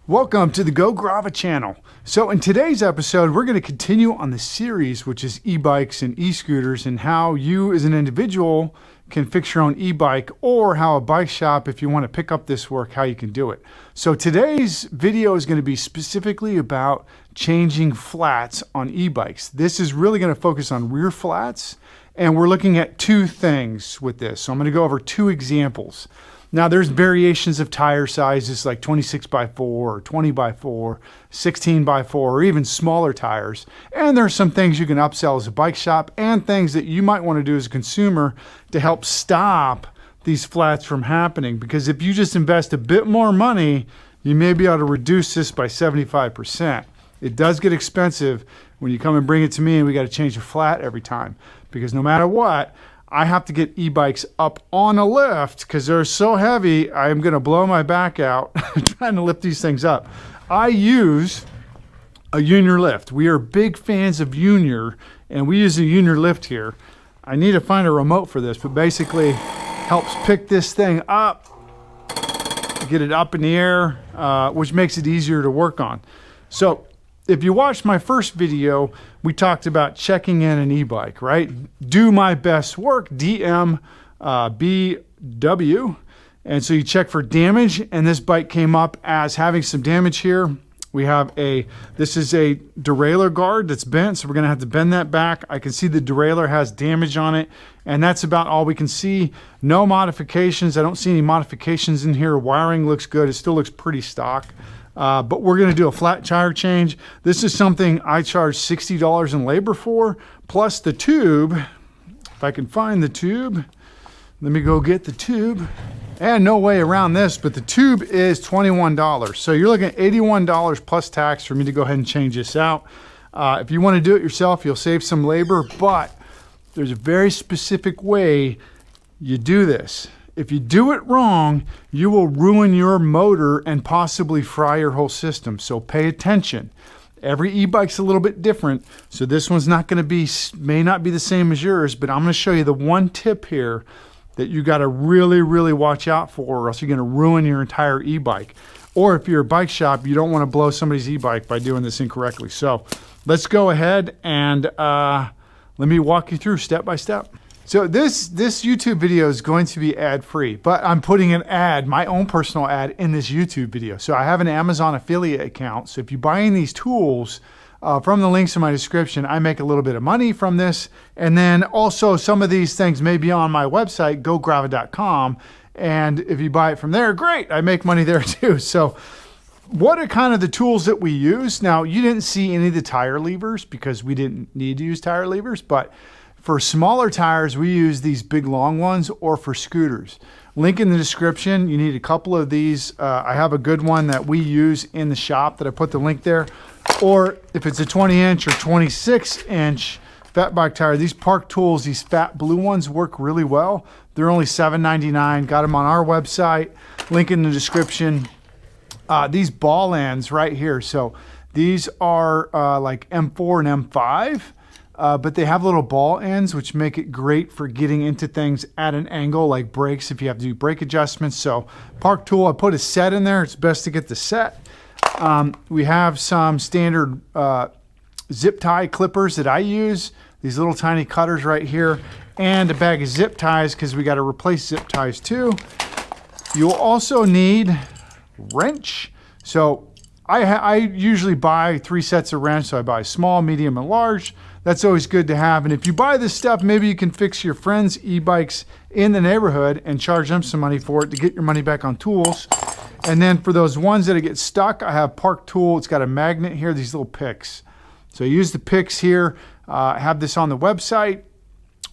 Welcome to the Go Graa channel. So in today's episode, we're going to continue on the series, which is e-bikes and e-scooters, and how you as an individual can fix your own e-bike, or how a bike shop, if you want to pick up this work, how you can do it. So today's video is going to be specifically about changing flats on e-bikes. This is really going to focus on rear flats, and we're looking at two things with this. So I'm going to go over two examples. Now there's variations of tire sizes like 26x4 or 20x4, 16x4, or even smaller tires. And there's some things you can upsell as a bike shop and things that you might want to do as a consumer to help stop these flats from happening. Because if you just invest a bit more money, you may be able to reduce this by 75%. It does get expensive when you come and bring it to me and we got to change a flat every time. Because no matter what, I have to get e-bikes up on a lift because they're so heavy, I'm going to blow my back out trying to lift these things up. I use a Junior lift. We are big fans of Junior, and we use a Junior lift here. I need to find a remote for this, but basically helps pick this thing up, get it up in the air, which makes it easier to work on. So if you watched my first video, we talked about checking in an e-bike, right? Do my best work, DMBW. And so you check for damage, and this bike came up as having some damage here. We have this is a derailleur guard that's bent, so we're gonna have to bend that back. I can see the derailleur has damage on it, and that's about all we can see. No modifications. I don't see any modifications in here. Wiring looks good. It still looks pretty stock. But we're going to do a flat tire change. This is something I charge $60 in labor for, plus the tube. If I can find the tube, let me go get the tube. And no way around this, but the tube is $21. So you're looking at $81 plus tax for me to go ahead and change this out. If you want to do it yourself, you'll save some labor, but there's a very specific way you do this. If you do it wrong, you will ruin your motor and possibly fry your whole system. So pay attention. Every e-bike's a little bit different. So this one's not going to be, may not be the same as yours, but I'm going to show you the one tip here that you got to really, really watch out for, or else you're going to ruin your entire e-bike. Or if you're a bike shop, you don't want to blow somebody's e-bike by doing this incorrectly. So let's go ahead and let me walk you through step by step. So this YouTube video is going to be ad-free, but I'm putting an ad, my own personal ad, in this YouTube video. So I have an Amazon affiliate account. So if you buy in these tools from the links in my description, I make a little bit of money from this. And then also some of these things may be on my website, gograa.com. And if you buy it from there, great, I make money there too. So what are kind of the tools that we use? Now, you didn't see any of the tire levers because we didn't need to use tire levers, but for smaller tires, we use these big long ones, or for scooters. Link in the description. You need a couple of these. I have a good one that we use in the shop that I put the link there. Or if it's a 20-inch or 26-inch fat bike tire, these Park Tools, these fat blue ones work really well. They're only $7.99. Got them on our website. Link in the description. These ball ends right here. So these are like M4 and M5. But they have little ball ends, which make it great for getting into things at an angle, like brakes, if you have to do brake adjustments. So Park Tool, I put a set in there. It's best to get the set. We have some standard zip tie clippers that I use, these little tiny cutters right here, and a bag of zip ties because we got to replace zip ties too. You'll also need wrench. So I usually buy 3 sets of wrench. So I buy small, medium, and large. That's always good to have. And if you buy this stuff, maybe you can fix your friends' e-bikes in the neighborhood and charge them some money for it to get your money back on tools. And then for those ones that get stuck, I have Park Tool. It's got a magnet here, these little picks. So I use the picks here. I have this on the website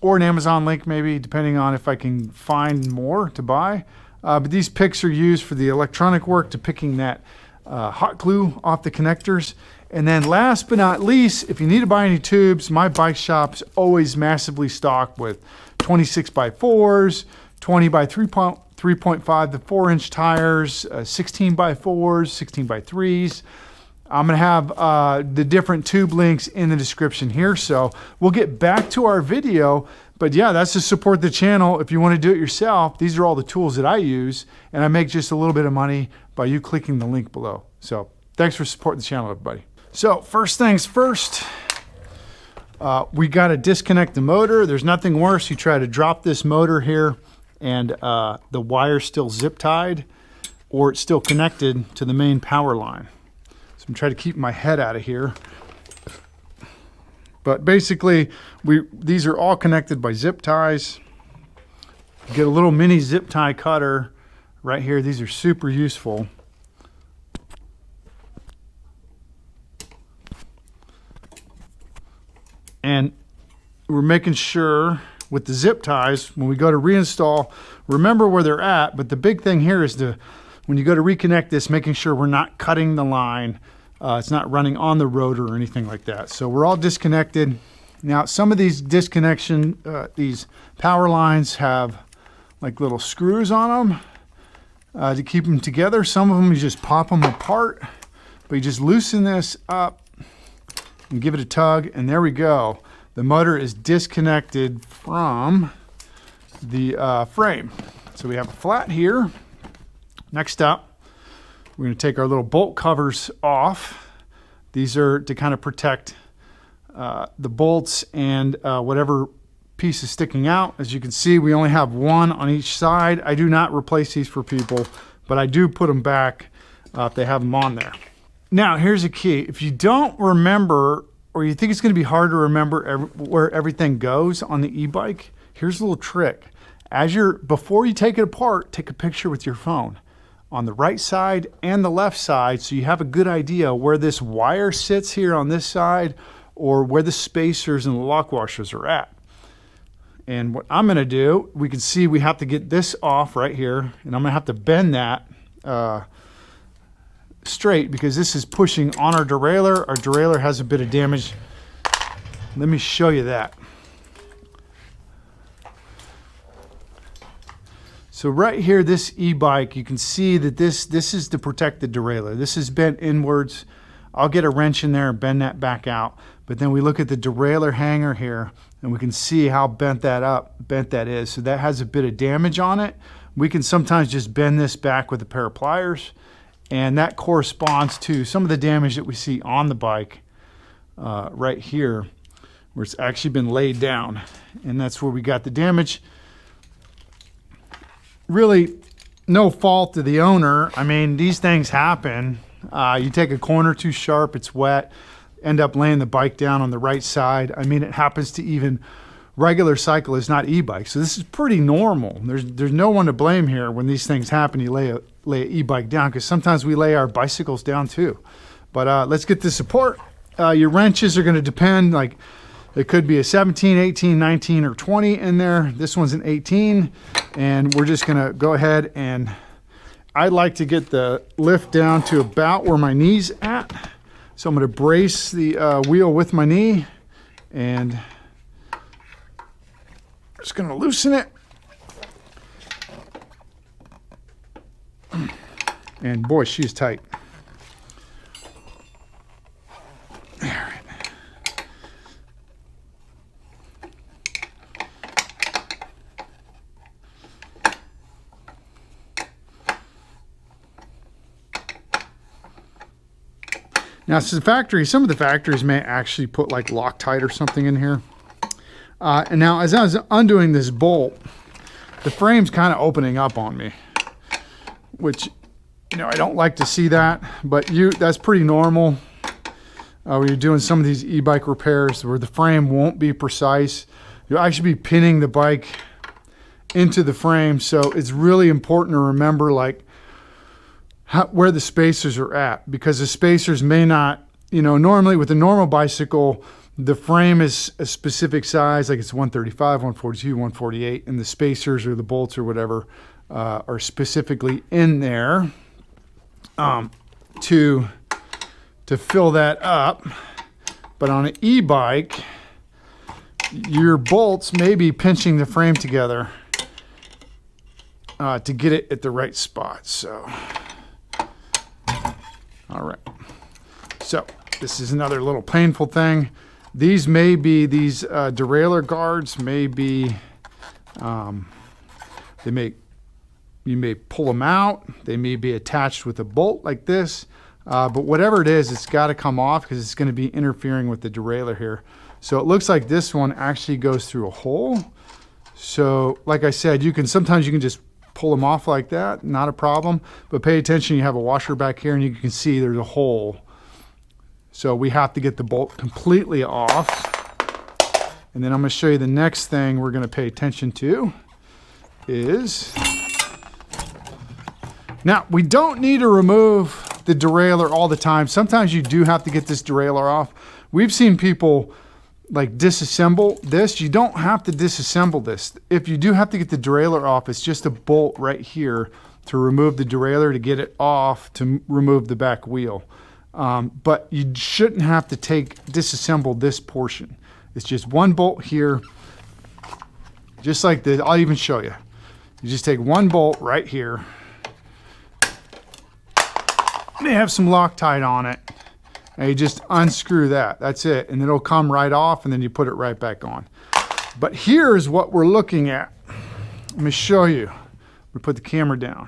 or an Amazon link maybe, depending on if I can find more to buy. But these picks are used for the electronic work, to picking that hot glue off the connectors. And then last but not least, if you need to buy any tubes, my bike shop's always massively stocked with 26x4s, 20x3.5 to 4-inch tires, 16x4s, 16x3s. I'm going to have the different tube links in the description here. So we'll get back to our video. But yeah, that's to support the channel. If you want to do it yourself, these are all the tools that I use. And I make just a little bit of money by you clicking the link below. So thanks for supporting the channel, everybody. So first things first, we got to disconnect the motor. There's nothing worse. You try to drop this motor here and the wire's still zip tied or it's still connected to the main power line. So I'm trying to keep my head out of here. But basically, these are all connected by zip ties. Get a little mini zip tie cutter right here. These are super useful. And we're making sure with the zip ties, when we go to reinstall, remember where they're at. But the big thing here is when you go to reconnect this, making sure we're not cutting the line. It's not running on the rotor or anything like that. So we're all disconnected. Now, some of these these power lines have like little screws on them to keep them together. Some of them you just pop them apart, but you just loosen this up and give it a tug, and there we go. The motor is disconnected from the frame. So we have a flat here. Next up, we're going to take our little bolt covers off. These are to kind of protect the bolts and whatever piece is sticking out. As you can see, we only have one on each side. I do not replace these for people, but I do put them back if they have them on there. Now, here's a key. If you don't remember, or you think it's going to be hard to remember where everything goes on the e-bike, here's a little trick. Before you take it apart, take a picture with your phone on the right side and the left side, so you have a good idea where this wire sits here on this side or where the spacers and the lock washers are at. And what I'm going to do, we can see we have to get this off right here, and I'm going to have to bend that straight because this is pushing on our derailleur. Our derailleur has a bit of damage. Let me show you that. So right here, this e-bike, you can see that this is to protect the derailleur. This is bent inwards. I'll get a wrench in there and bend that back out. But then we look at the derailleur hanger here, and we can see how bent that is. So that has a bit of damage on it. We can sometimes just bend this back with a pair of pliers, and that corresponds to some of the damage that we see on the bike right here, where it's actually been laid down. And that's where we got the damage. Really, no fault to the owner. I mean, these things happen. You take a corner too sharp, it's wet, end up laying the bike down on the right side. I mean, it happens to even regular cyclists, not e-bikes. So this is pretty normal. There's no one to blame here when these things happen. You lay an e-bike down, because sometimes we lay our bicycles down too. But let's get this apart. Your wrenches are going to depend, like it could be a 17, 18, 19, or 20 in there. This one's an 18, and we're just going to go ahead, and I'd like to get the lift down to about where my knee's at. So I'm going to brace the wheel with my knee, and just going to loosen it. And boy, she's tight. All right. Now, some of the factories may actually put like Loctite or something in here. And now, as I was undoing this bolt, the frame's kind of opening up on me, which, you know, I don't like to see that, but that's pretty normal when you're doing some of these e-bike repairs where the frame won't be precise. You'll actually be pinning the bike into the frame, so it's really important to remember, like, where the spacers are at, because the spacers may not, you know, normally with a normal bicycle, the frame is a specific size, like it's 135, 142, 148, and the spacers or the bolts or whatever are specifically in there to fill that up. But on an e-bike, your bolts may be pinching the frame together to get it at the right spot. So, all right. So this is another little painful thing. These derailleur guards may be, you may pull them out. They may be attached with a bolt like this. But whatever it is, it's got to come off because it's going to be interfering with the derailleur here. So it looks like this one actually goes through a hole. So like I said, sometimes you can just pull them off like that, not a problem. But pay attention, you have a washer back here and you can see there's a hole. So we have to get the bolt completely off. And then I'm going to show you the next thing we're going to pay attention to is, now we don't need to remove the derailleur all the time. Sometimes you do have to get this derailleur off. We've seen people like disassemble this. You don't have to disassemble this. If you do have to get the derailleur off, it's just a bolt right here to remove the derailleur, to get it off, to remove the back wheel. But you shouldn't have to disassemble this portion. It's just one bolt here, just like this. I'll even show you. You just take one bolt right here. They have some Loctite on it. And you just unscrew that. That's it. And it'll come right off, and then you put it right back on. But here's what we're looking at. Let me show you. We put the camera down.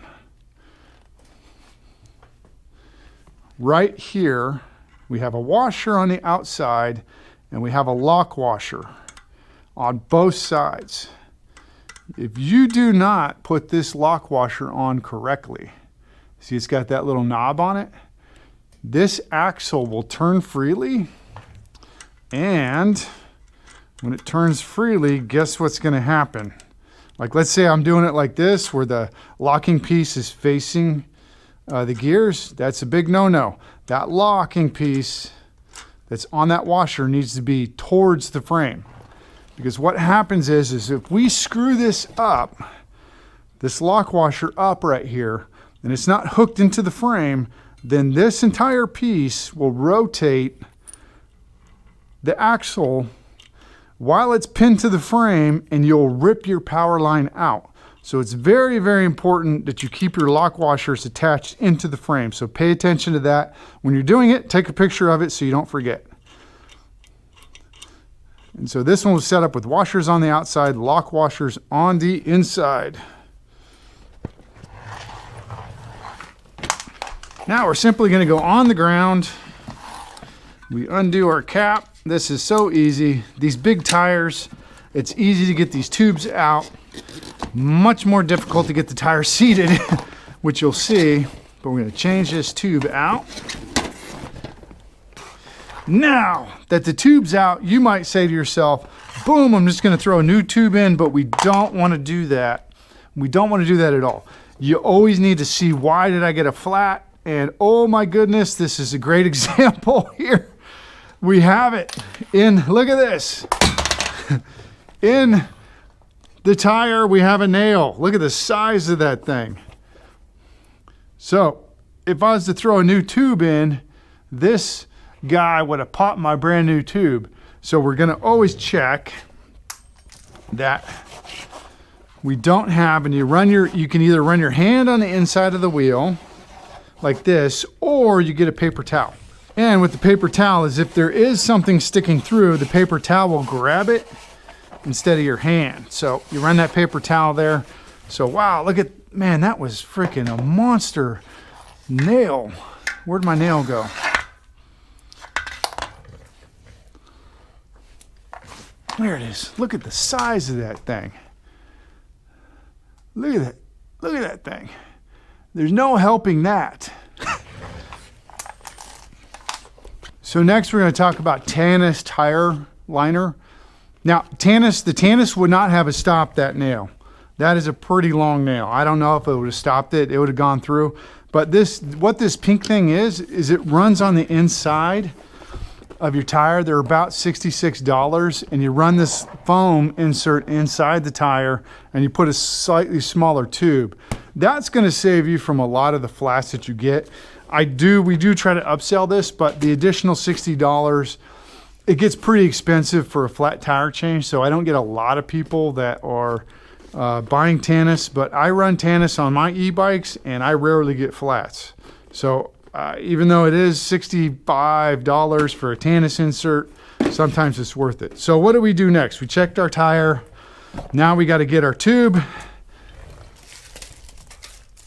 Right here, we have a washer on the outside, and we have a lock washer on both sides. If you do not put this lock washer on correctly, see it's got that little knob on it, this axle will turn freely, and when it turns freely, guess what's going to happen? Like, let's say I'm doing it like this, where the locking piece is facing the gears. That's a big no-no. That locking piece that's on that washer needs to be towards the frame. Because what happens is if we screw this up, this lock washer up right here, and it's not hooked into the frame, then this entire piece will rotate the axle while it's pinned to the frame, and you'll rip your power line out. So it's very, very important that you keep your lock washers attached into the frame. So pay attention to that. When you're doing it, take a picture of it so you don't forget. And so this one was set up with washers on the outside, lock washers on the inside. Now we're simply going to go on the ground. We undo our cap. This is so easy. These big tires, it's easy to get these tubes out. Much more difficult to get the tire seated, which you'll see. But we're going to change this tube out. Now that the tube's out, you might say to yourself, boom, I'm just going to throw a new tube in, but we don't want to do that. We don't want to do that at all. You always need to see, why did I get a flat? And oh my goodness, this is a great example here. We have it in, look at this. In the tire, we have a nail. Look at the size of that thing. So if I was to throw a new tube in, this guy would have popped my brand new tube. So we're gonna always check that we don't have, and you can either run your hand on the inside of the wheel like this, or you get a paper towel. And with the paper towel is, if there is something sticking through, the paper towel will grab it instead of your hand. So you run that paper towel there. So wow, look at, man, that was freaking a monster nail. Where'd my nail go? There it is. Look at the size of that thing. Look at that. Look at that thing. There's no helping that. So next we're going to talk about Tannus tire liner. Now the Tannus would not have stopped that nail. That is a pretty long nail. I don't know if it would have stopped it. It would have gone through. But what this pink thing is it runs on the inside of your tire. They're about $66, and you run this foam insert inside the tire, and you put a slightly smaller tube. That's going to save you from a lot of the flats that you get. We do try to upsell this, but the additional $60, it gets pretty expensive for a flat tire change. So I don't get a lot of people that are buying Tannus, but I run Tannus on my e-bikes, and I rarely get flats. So even though it is $65 for a Tannus insert, sometimes it's worth it. So what do we do next? We checked our tire. Now we got to get our tube.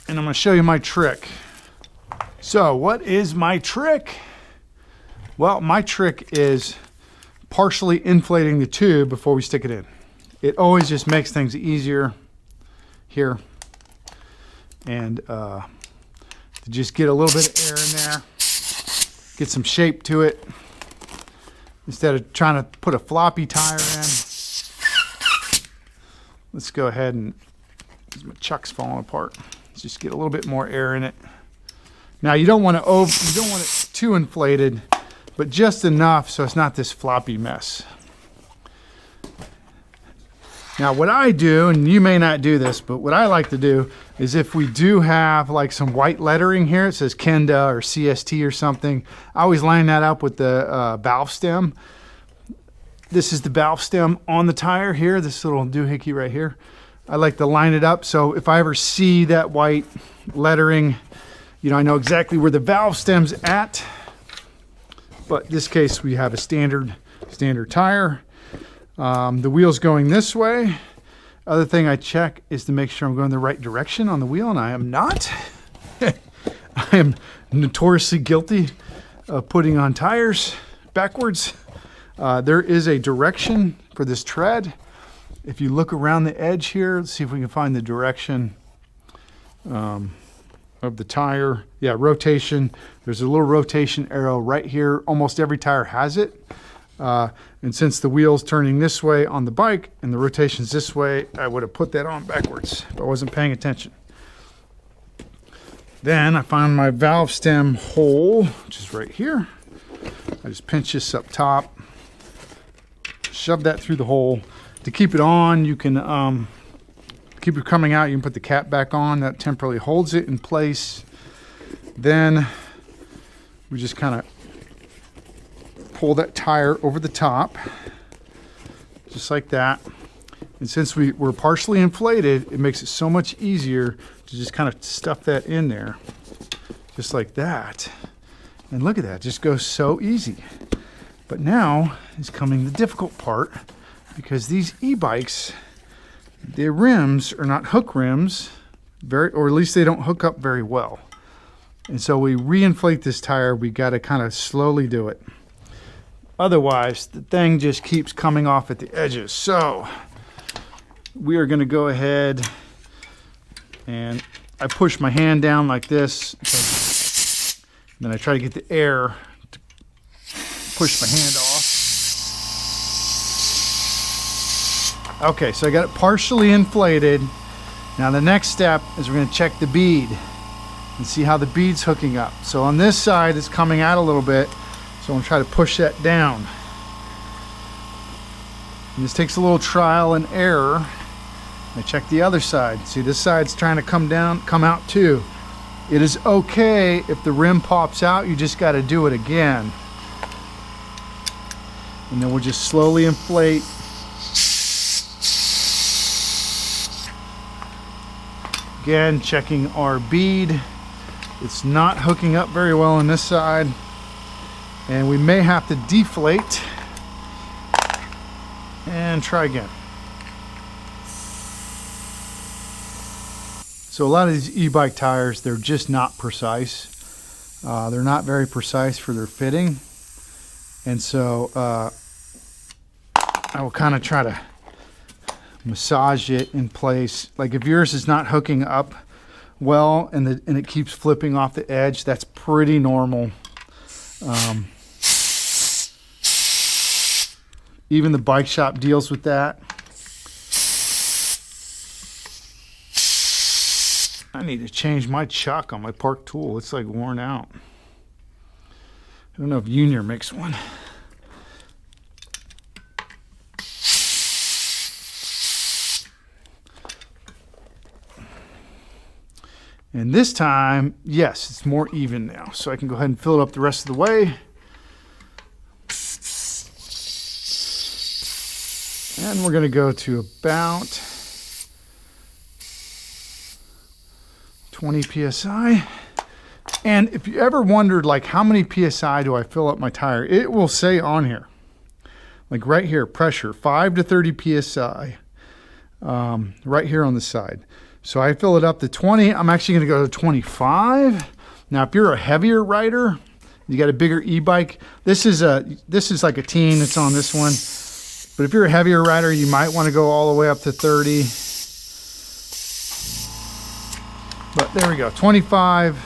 And I'm going to show you my trick. So what is my trick? Well, my trick is partially inflating the tube before we stick it in. It always just makes things easier here. And to just get a little bit of air in there, get some shape to it, instead of trying to put a floppy tire in. Let's go ahead and, my chuck's falling apart. Let's just get a little bit more air in it. Now you don't want it too inflated, but just enough so it's not this floppy mess. Now what I do, and you may not do this, but what I like to do is if we do have like some white lettering here, it says Kenda or CST or something, I always line that up with the valve stem. This is the valve stem on the tire here, this little doohickey right here. I like to line it up so if I ever see that white lettering, you know, I know exactly where the valve stem's at. But in this case, we have a standard tire. The wheel's going this way. Other thing I check is to make sure I'm going the right direction on the wheel, and I am not. I am notoriously guilty of putting on tires backwards. There is a direction for this tread. If you look around the edge here, let's see if we can find the direction of the tire. Yeah, rotation. There's a little rotation arrow right here. Almost every tire has it. And since the wheel's turning this way on the bike and the rotation's this way, I would have put that on backwards if I wasn't paying attention. Then I found my valve stem hole, which is right here. I just pinch this up top, shove that through the hole. To keep it on, you can keep it coming out, you can put the cap back on. That temporarily holds it in place. Then we just kind of pull that tire over the top, just like that. And since we're partially inflated, it makes it so much easier to just kind of stuff that in there, just like that. And look at that, it just goes so easy. But now is coming the difficult part, because these e-bikes, their rims are not hook rims, or at least they don't hook up very well. And so we reinflate this tire, we got to kind of slowly do it. Otherwise, the thing just keeps coming off at the edges. So we are going to go ahead and I push my hand down like this. And then I try to get the air to push my hand off. Okay, so I got it partially inflated. Now the next step is we're going to check the bead and see how the bead's hooking up. So on this side, it's coming out a little bit. So I'm going to try to push that down. And this takes a little trial and error. I check the other side. See, this side's trying to come out too. It is okay if the rim pops out, you just got to do it again. And then we'll just slowly inflate. Again, checking our bead. It's not hooking up very well on this side. And we may have to deflate and try again. So a lot of these e-bike tires, they're just not precise. They're not very precise for their fitting. And so I will kind of try to massage it in place. Like if yours is not hooking up well and it keeps flipping off the edge, that's pretty normal. Even the bike shop deals with that. I need to change my chuck on my Park tool. It's like worn out. I don't know if Junior makes one. And this time, yes, it's more even now. So I can go ahead and fill it up the rest of the way. And we're going to go to about 20 PSI. And if you ever wondered, like, how many PSI do I fill up my tire? It will say on here, like right here, pressure, 5 to 30 PSI, right here on the side. So I fill it up to 20. I'm actually going to go to 25. Now, if you're a heavier rider, you got a bigger e-bike. This is like a teen that's on this one. But if you're a heavier rider, you might want to go all the way up to 30. But there we go, 25,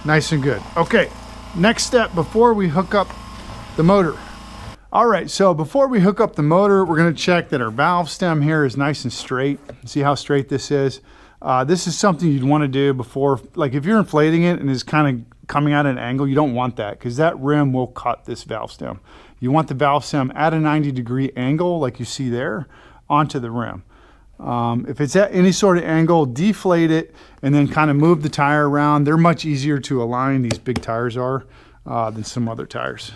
nice and good. Okay, next step before we hook up the motor. All right, so before we hook up the motor, we're gonna check that our valve stem here is nice and straight. See how straight this is? This is something you'd wanna do before, like if you're inflating it and it's kind of coming at an angle, you don't want that because that rim will cut this valve stem. You want the valve stem at a 90-degree angle like you see there onto the rim. If it's at any sort of angle, deflate it and then kind of move the tire around. They're much easier to align, these big tires are, than some other tires.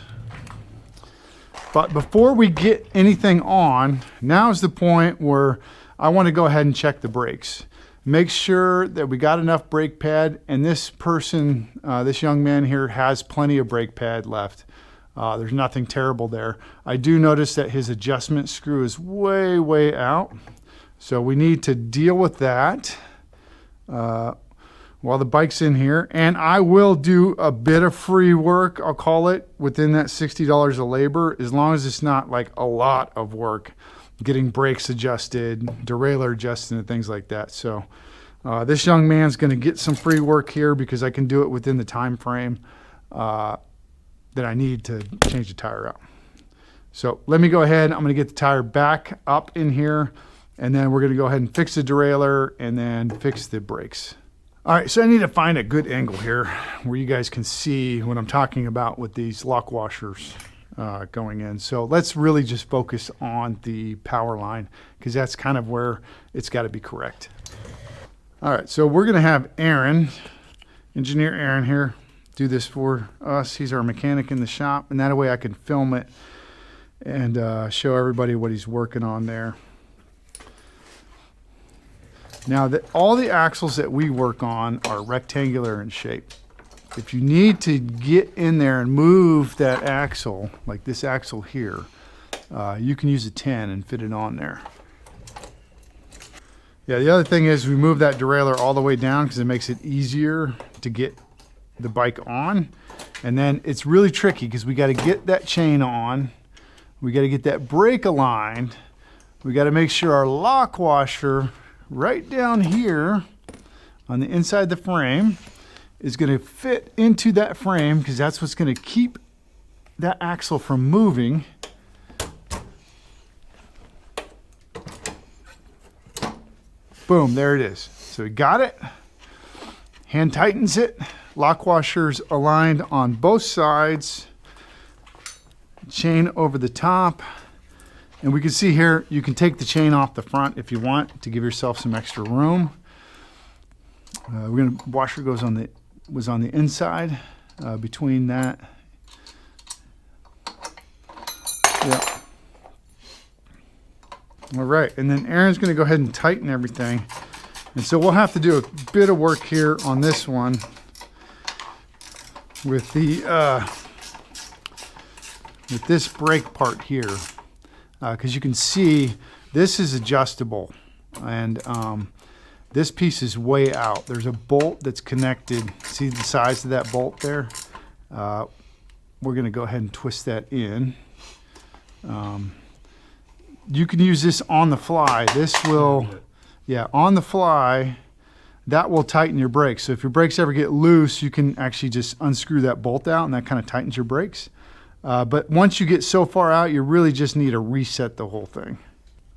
But before we get anything on, now's the point where I want to go ahead and check the brakes. Make sure that we got enough brake pad, and this person, this young man here has plenty of brake pad left. There's nothing terrible there. I do notice that his adjustment screw is way, way out. So we need to deal with that while the bike's in here. And I will do a bit of free work, I'll call it, within that $60 of labor, as long as it's not like a lot of work, getting brakes adjusted, derailleur adjusted, and things like that. So this young man's gonna get some free work here because I can do it within the time frame that I need to change the tire out. So let me go ahead, I'm gonna get the tire back up in here, and then we're gonna go ahead and fix the derailleur and then fix the brakes. All right, so I need to find a good angle here where you guys can see what I'm talking about with these lock washers going in. So let's really just focus on the power line because that's kind of where it's got to be correct. All right, so we're gonna have Aaron, engineer Aaron here, do this for us. He's our mechanic in the shop, and that way I can film it and show everybody what he's working on there. Now, all the axles that we work on are rectangular in shape. If you need to get in there and move that axle, like this axle here, you can use a 10 and fit it on there. Yeah, the other thing is we move that derailleur all the way down because it makes it easier to get the bike on. And then it's really tricky because we got to get that chain on. We got to get that brake aligned. We got to make sure our lock washer right down here on the inside the frame is going to fit into that frame because that's what's going to keep that axle from moving. Boom, there it is. So we got it. Hand tightens it. Lock washers aligned on both sides. Chain over the top. And we can see here, you can take the chain off the front if you want to give yourself some extra room. Washer was on the inside between that. Yeah. All right, and then Aaron's gonna go ahead and tighten everything. And so we'll have to do a bit of work here on this one with the with this brake part here. Because you can see this is adjustable, and this piece is way out. There's a bolt that's connected. See the size of that bolt there? We're going to go ahead and twist that in. You can use this on the fly. This will, yeah, on the fly, that will tighten your brakes. So if your brakes ever get loose, you can actually just unscrew that bolt out, and that kind of tightens your brakes. But once you get so far out, you really just need to reset the whole thing.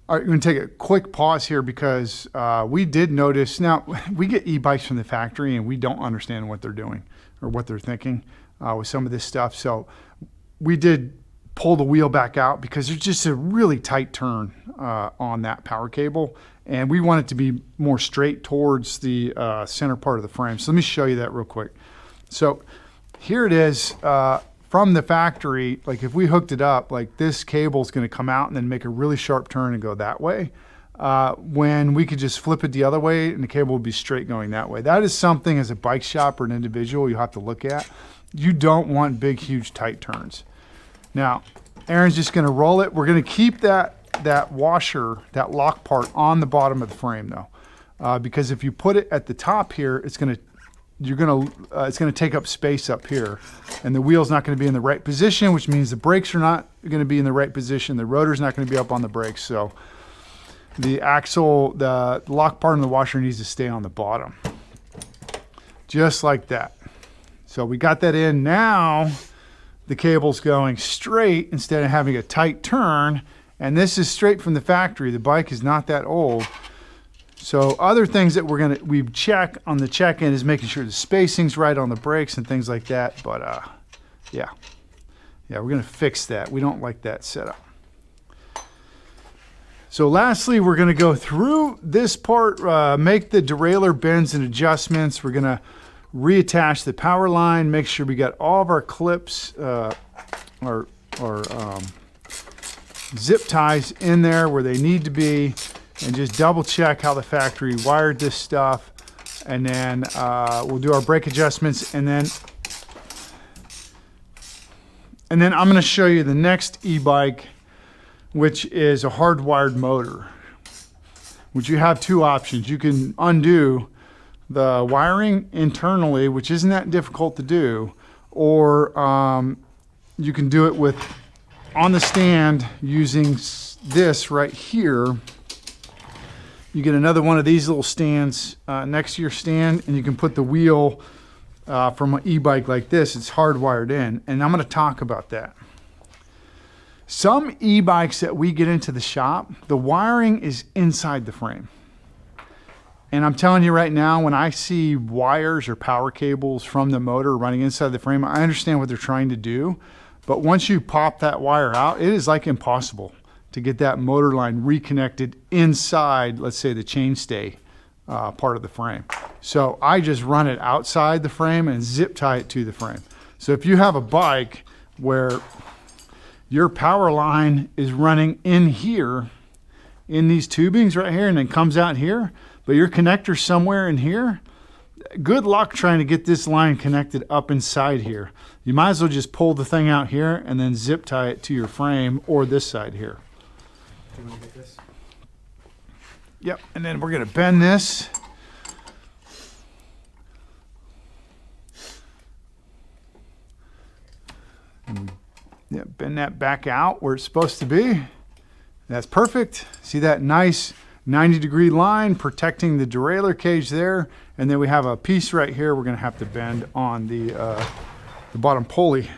All right, we're going to take a quick pause here because we did notice, now we get e-bikes from the factory and we don't understand what they're doing or what they're thinking with some of this stuff. So we did pull the wheel back out because there's just a really tight turn on that power cable. And we want it to be more straight towards the center part of the frame. So let me show you that real quick. So here it is. From the factory, like if we hooked it up, like this cable is going to come out and then make a really sharp turn and go that way. When we could just flip it the other way and the cable would be straight going that way. That is something as a bike shop or an individual you have to look at. You don't want big, huge, tight turns. Now, Aaron's just going to roll it. We're going to keep that washer, that lock part on the bottom of the frame though. Because if you put it at the top here, it's going to it's gonna take up space up here, and the wheel's not gonna be in the right position, which means the brakes are not gonna be in the right position. The rotor's not gonna be up on the brakes, so the axle, the lock part of the washer needs to stay on the bottom, just like that. So we got that in. Now the cable's going straight instead of having a tight turn, and this is straight from the factory. The bike is not that old. So other things that we check on the check-in is making sure the spacing's right on the brakes and things like that. But yeah, we're gonna fix that. We don't like that setup. So lastly, we're gonna go through this part, make the derailleur bends and adjustments. We're gonna reattach the power line, make sure we got all of our clips or zip ties in there where they need to be, and just double check how the factory wired this stuff. And then we'll do our brake adjustments, and then I'm gonna show you the next e-bike, which is a hardwired motor, which you have two options. You can undo the wiring internally, which isn't that difficult to do, or you can do it with on the stand using this right here. You get another one of these little stands next to your stand, and you can put the wheel from an e-bike like this. It's hardwired in, and I'm going to talk about that. Some e-bikes that we get into the shop, the wiring is inside the frame. And I'm telling you right now, when I see wires or power cables from the motor running inside the frame, I understand what they're trying to do. But once you pop that wire out, it is like impossible to get that motor line reconnected inside, let's say, the chainstay part of the frame. So I just run it outside the frame and zip tie it to the frame. So if you have a bike where your power line is running in here, in these tubings right here, and then comes out here, but your connector's somewhere in here, good luck trying to get this line connected up inside here. You might as well just pull the thing out here and then zip tie it to your frame or this side here. Do you want to get this? Yep, and then we're gonna bend this. Yeah, bend that back out where it's supposed to be. That's perfect. See that nice 90-degree line protecting the derailleur cage there, and then we have a piece right here we're going to have to bend on the bottom pulley.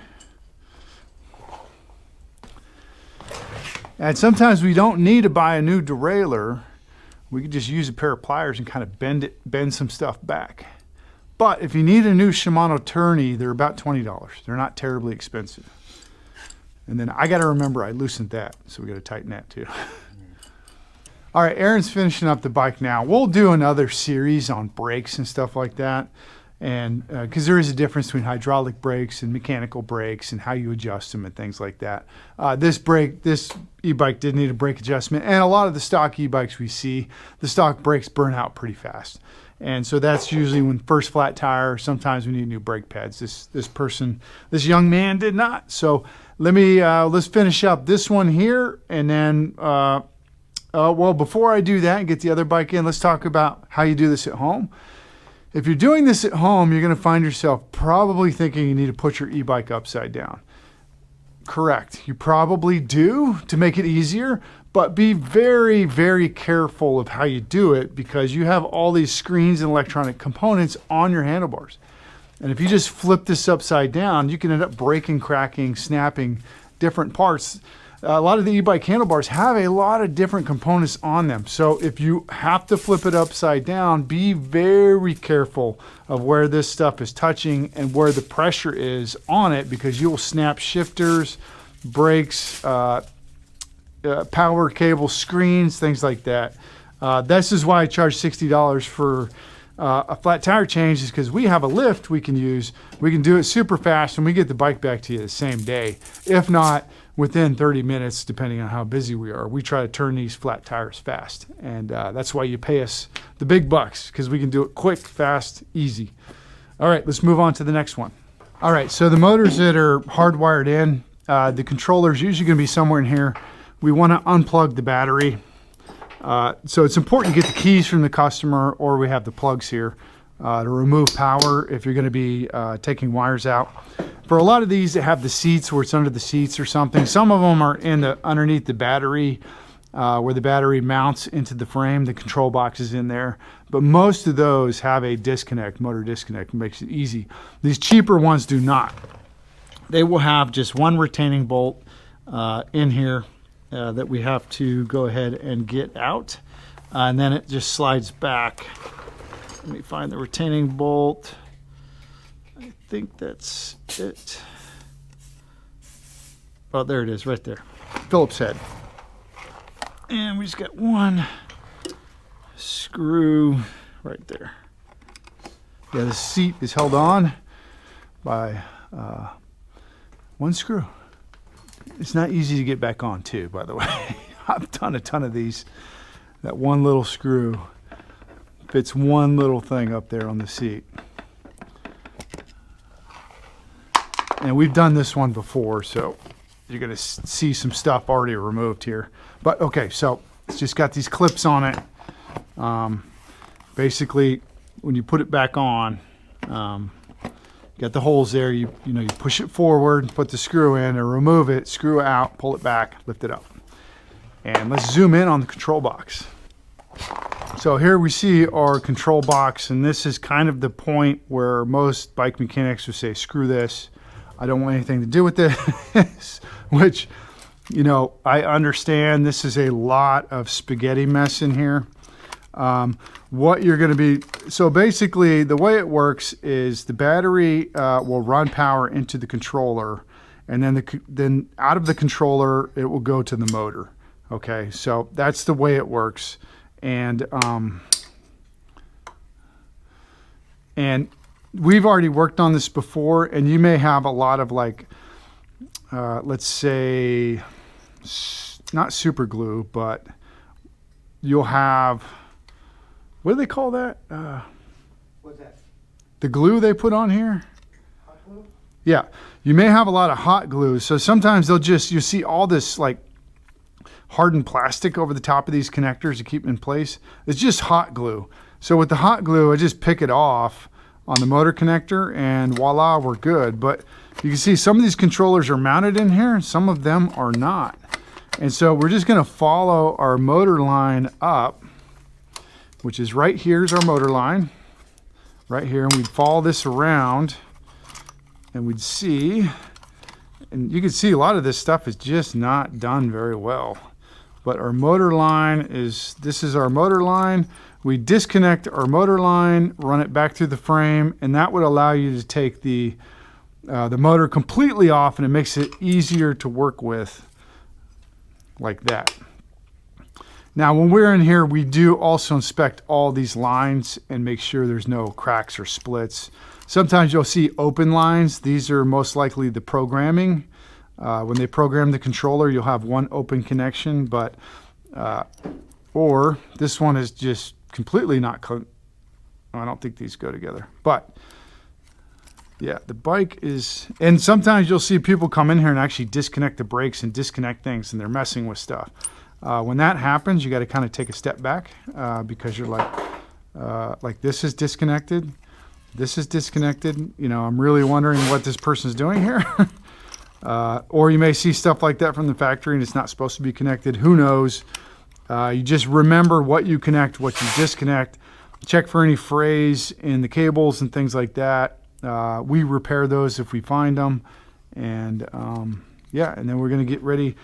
And sometimes we don't need to buy a new derailleur. We could just use a pair of pliers and kind of bend some stuff back. But if you need a new Shimano tourney, they're about $20. They're not terribly expensive. And then I got to remember I loosened that, so we got to tighten that too. All right, Aaron's finishing up the bike now. We'll do another series on brakes and stuff like that, and because there is a difference between hydraulic brakes and mechanical brakes and how you adjust them and things like that. This e-bike did need a brake adjustment, and a lot of the stock e-bikes we see, the stock brakes burn out pretty fast. And so that's usually when first flat tire, sometimes we need new brake pads. This young man did not. So let's finish up this one here, and then well, before I do that and get the other bike in, let's talk about how you do this at home. If you're doing this at home, you're going to find yourself probably thinking you need to put your e-bike upside down. Correct. You probably do to make it easier, but be very, very careful of how you do it, because you have all these screens and electronic components on your handlebars. And if you just flip this upside down, you can end up breaking, cracking, snapping different parts. A lot of the e-bike handlebars have a lot of different components on them. So if you have to flip it upside down, be very careful of where this stuff is touching and where the pressure is on it, because you will snap shifters, brakes, power cable, screens, things like that. This is why I charge $60 for a flat tire change, is because we have a lift we can use. We can do it super fast, and we get the bike back to you the same day. If not, within 30 minutes, depending on how busy we are. We try to turn these flat tires fast, and that's why you pay us the big bucks, because we can do it quick, fast, easy. All right, let's move on to the next one. All right, so the motors that are hardwired in, the controller's usually going to be somewhere in here. We want to unplug the battery. So it's important to get the keys from the customer, or we have the plugs here. to remove power if you're going to be taking wires out. For a lot of these that have the seats where it's under the seats or something, some of them are in the underneath the battery where the battery mounts into the frame. The control box is in there. But most of those have a disconnect, motor disconnect, makes it easy. These cheaper ones do not. They will have just one retaining bolt in here that we have to go ahead and get out. And then it just slides back. Let me find the retaining bolt. I think that's it. Oh, there it is, right there. Phillips head. And we just got one screw right there. Yeah, the seat is held on by one screw. It's not easy to get back on too, by the way. I've done a ton of these. That one little screw fits one little thing up there on the seat. And we've done this one before, so you're going to see some stuff already removed here. But okay, so it's just got these clips on it. Basically, when you put it back on, you got the holes there. You push it forward, put the screw in, or remove it, screw it out, pull it back, lift it up. And let's zoom in on the control box. So here we see our control box, and this is kind of the point where most bike mechanics would say, screw this. I don't want anything to do with this, which, I understand. This is a lot of spaghetti mess in here. What you're going to be, so basically the way it works is the battery will run power into the controller, and then out of the controller it will go to the motor. Okay, so that's the way it works. And we've already worked on this before, and you may have a lot of let's say, not super glue, but you'll have, what do they call that? What's that? The glue they put on here? Hot glue? Yeah, you may have a lot of hot glue. So sometimes you see all this hardened plastic over the top of these connectors to keep them in place. It's just hot glue. So with the hot glue, I just pick it off on the motor connector and voila, we're good. But you can see some of these controllers are mounted in here and some of them are not. And so we're just going to follow our motor line up, which is right here's our motor line, right here. And we'd follow this around and we'd see, and you can see a lot of this stuff is just not done very well. But our motor line this is our motor line. We disconnect our motor line, run it back through the frame, and that would allow you to take the motor completely off, and it makes it easier to work with like that. Now, when we're in here, we do also inspect all these lines and make sure there's no cracks or splits. Sometimes you'll see open lines. These are most likely the programming. When they program the controller, you'll have one open connection, but or this one is just completely not. I don't think these go together, but yeah, the bike is. And sometimes you'll see people come in here and actually disconnect the brakes and disconnect things, and they're messing with stuff. When that happens, you got to kind of take a step back because you're like this is disconnected. This is disconnected. I'm really wondering what this person's doing here. Or you may see stuff like that from the factory and it's not supposed to be connected. Who knows? You just remember what you connect, what you disconnect. Check for any frays in the cables and things like that. We repair those if we find them. And yeah, and then we're going to get ready.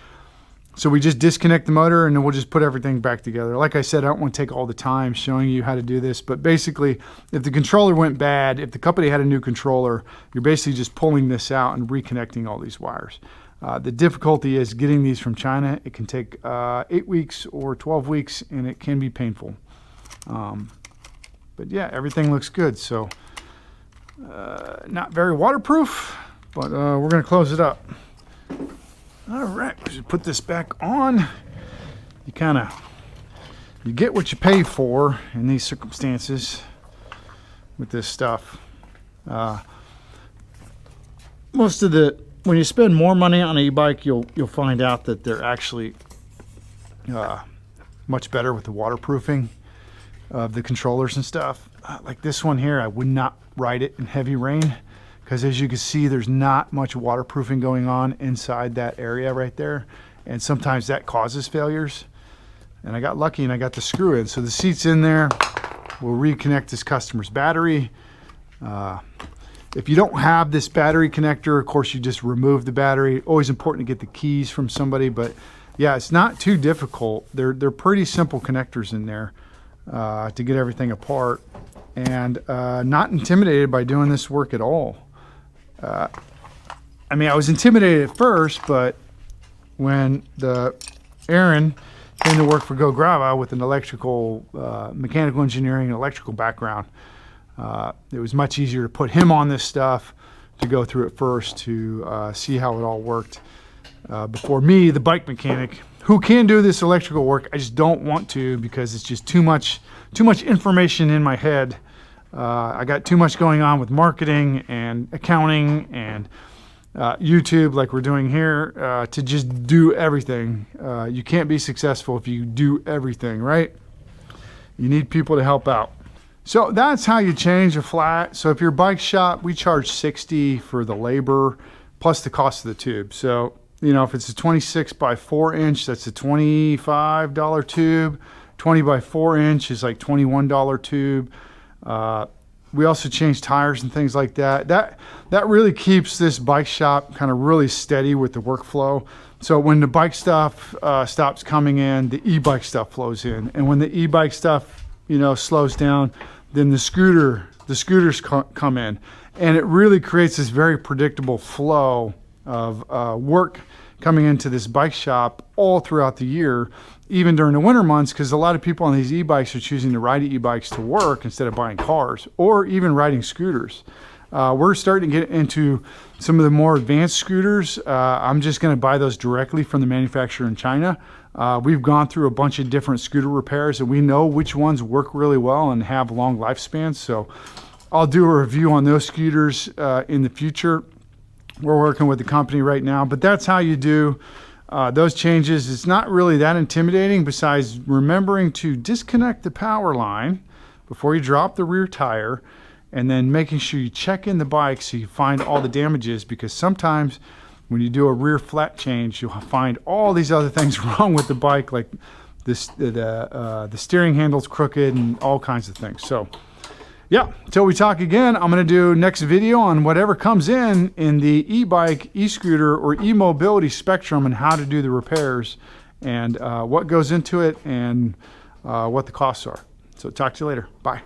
So we just disconnect the motor and then we'll just put everything back together. Like I said, I don't want to take all the time showing you how to do this, but basically if the controller went bad, if the company had a new controller, you're basically just pulling this out and reconnecting all these wires. The difficulty is getting these from China. It can take 8 weeks or 12 weeks and it can be painful. But yeah, everything looks good. So not very waterproof, but we're going to close it up. All right, we should put this back on. You get what you pay for in these circumstances with this stuff. When you spend more money on an e-bike, you'll find out that they're actually much better with the waterproofing. of the controllers and stuff. Like this one here, I would not ride it in heavy rain because as you can see, there's not much waterproofing going on inside that area right there. And sometimes that causes failures. And I got lucky and I got the screw in. So the seat's in there. We'll reconnect this customer's battery. If you don't have this battery connector, of course, you just remove the battery. Always important to get the keys from somebody, but yeah, it's not too difficult. They're pretty simple connectors in there to get everything apart, and not intimidated by doing this work at all. I mean, I was intimidated at first, but when Aaron came to work for Go Graa with an electrical, mechanical engineering and electrical background, it was much easier to put him on this stuff, to go through it first, to see how it all worked. Before me, the bike mechanic, who can do this electrical work, I just don't want to because it's just too much information in my head. I got too much going on with marketing and accounting and YouTube, like we're doing here, to just do everything. You can't be successful if you do everything, right? You need people to help out. So that's how you change a flat. So if your bike shop, we charge $60 for the labor plus the cost of the tube. So, you know, if it's a 26 by 4 inch, that's a $25 tube. 20 by 4 inch is like $21 tube. We also change tires and things like that. That really keeps this bike shop kind of really steady with the workflow. So when the bike stuff stops coming in, the e-bike stuff flows in. And when the e-bike stuff, you know, slows down, then the scooters come in. And it really creates this very predictable flow of work coming into this bike shop all throughout the year, even during the winter months, because a lot of people on these e-bikes are choosing to ride e-bikes to work instead of buying cars or even riding scooters. We're starting to get into some of the more advanced scooters. I'm just going to buy those directly from the manufacturer in China. We've gone through a bunch of different scooter repairs and we know which ones work really well and have long lifespans. So I'll do a review on those scooters in the future. We're working with the company right now, but that's how you do those changes. It's not really that intimidating besides remembering to disconnect the power line before you drop the rear tire, and then making sure you check in the bike so you find all the damages, because sometimes when you do a rear flat change, you'll find all these other things wrong with the bike, like this, the steering handle's crooked and all kinds of things. So yeah, until we talk again, I'm going to do next video on whatever comes in the e-bike, e-scooter, or e-mobility spectrum, and how to do the repairs and what goes into it and what the costs are. So talk to you later. Bye.